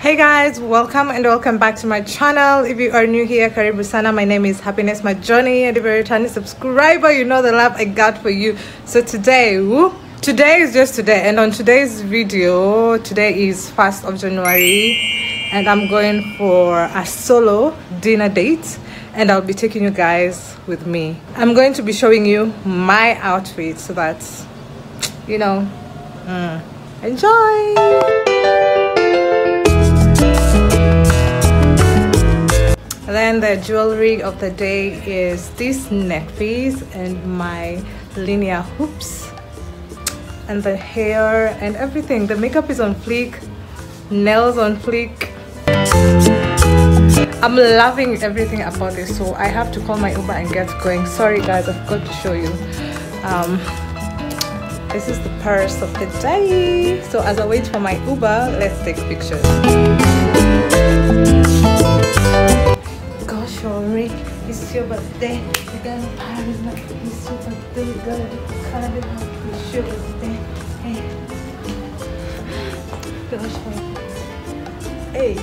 Hey guys, welcome back to my channel. If you are new here, karibu sana. My name is Happiness Majoni, and if you're a returning subscriber, you know the love I got for you. So today is just today, and on today's video, today is 1st of January, and I'm going for a solo dinner date, and I'll be taking you guys with me. I'm going to be showing you my outfit so that you know, enjoy. Then the jewelry of the day is this neck piece and my linear hoops, and the hair and everything. The makeup is on fleek, nails on fleek. I'm loving everything about this, so I have to call my Uber and get going. Sorry guys, I've got to show you. This is the purse of the day. So as I wait for my Uber, let's take pictures. Gosh, Rory, it's your birthday. We're gonna party like it's your birthday. We're gonna do party like it's your birthday. Hey. Gosh, Rory. Hey.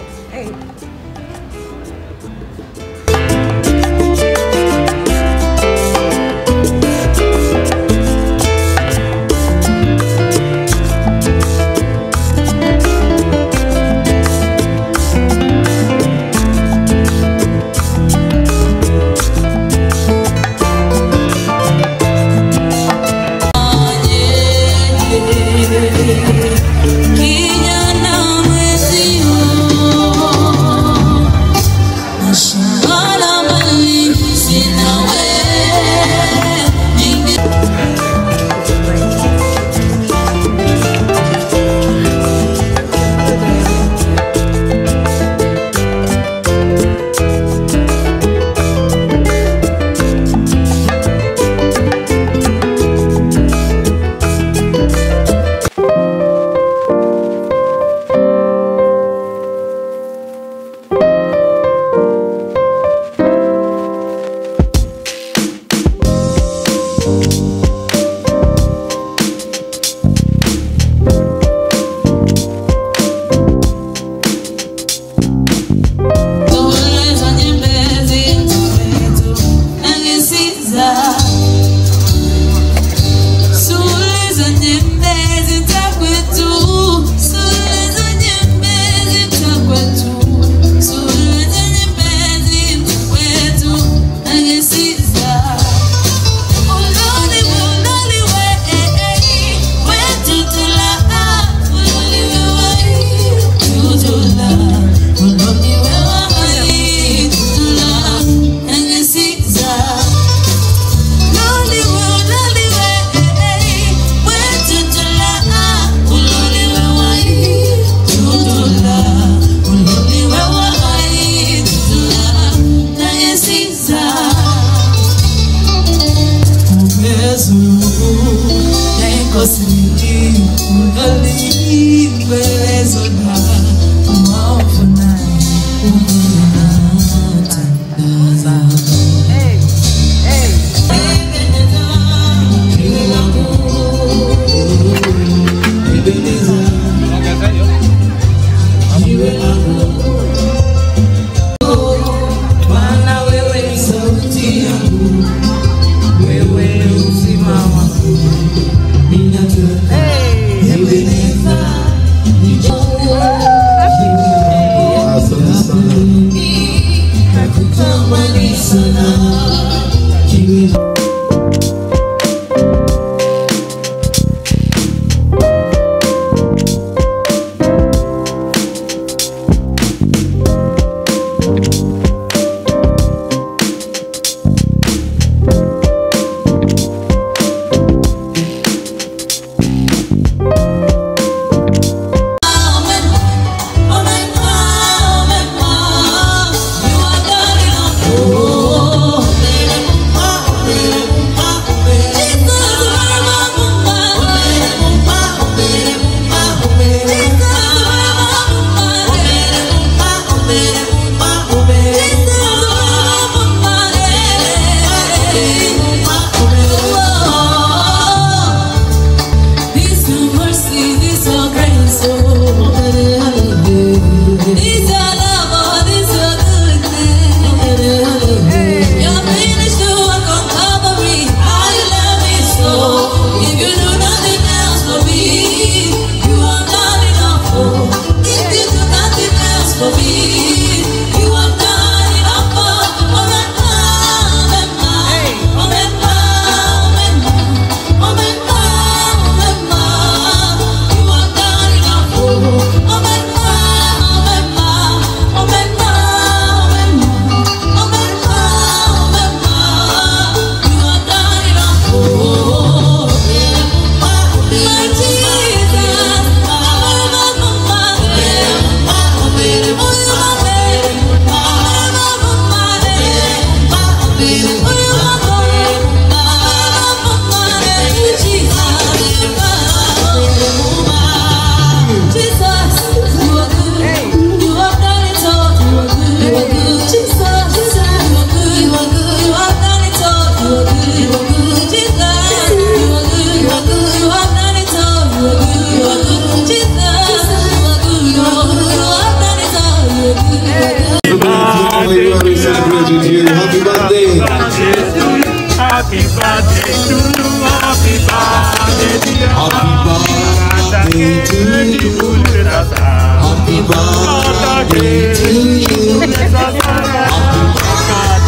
birthday to you. Happy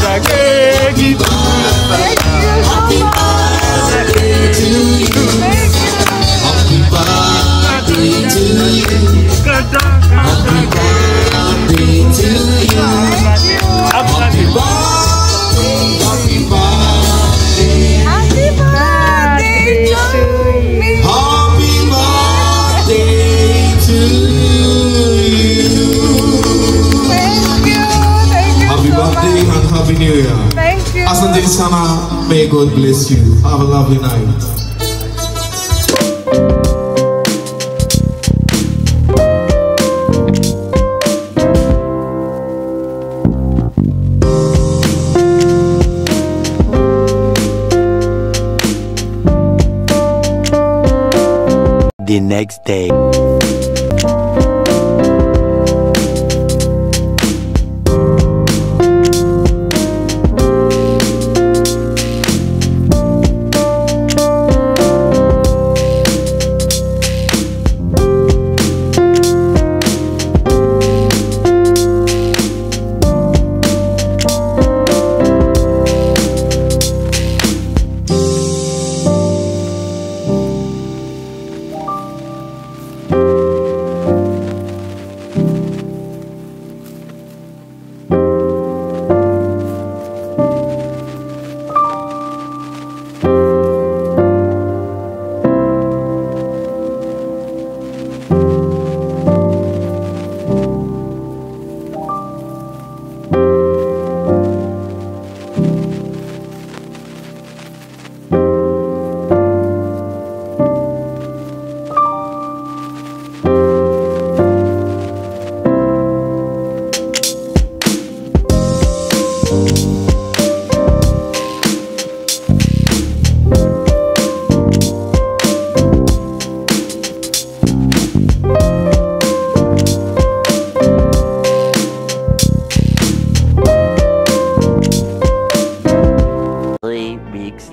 birthday to you. Happy birthday to you. Happy birthday to you. Happy birthday, happy birthday. Happy birthday to me. Happy birthday to you. Thank you. Thank you Happy so birthday much. and happy new year. Thank you. Asante sana, may God bless you. Have a lovely night. The next day.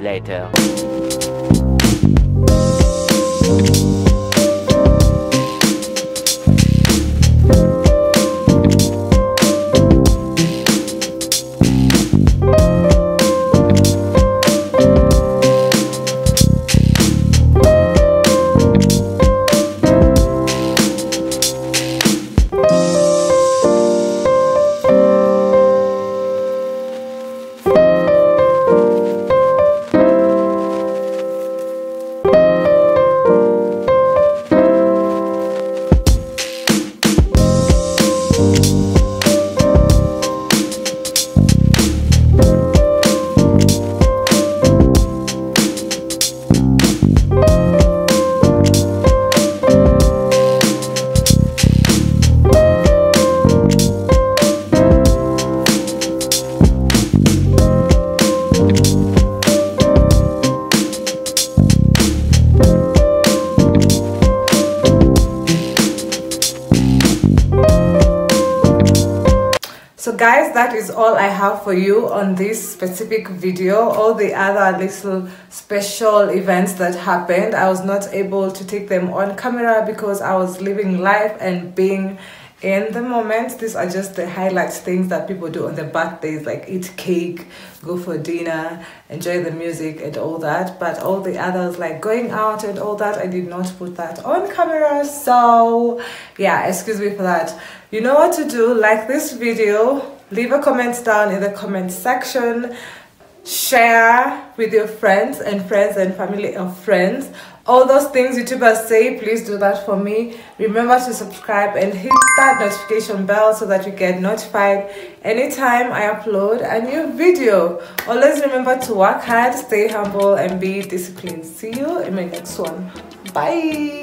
Later. So guys, that is all I have for you on this specific video. All the other little special events that happened, I was not able to take them on camera because I was living life and being in the moment. These are just the highlights, things that people do on their birthdays, like eat cake, go for dinner, enjoy the music and all that. But all the others, like going out and all that, I did not put that on camera. So yeah, excuse me for that. You know what to do. Like this video, leave a comment down in the comment section, share with your friends and family of friends. All those things YouTubers say, please do that for me. Remember to subscribe and hit that notification bell so that you get notified anytime I upload a new video. Always remember to work hard, stay humble and be disciplined. See you in my next one. Bye.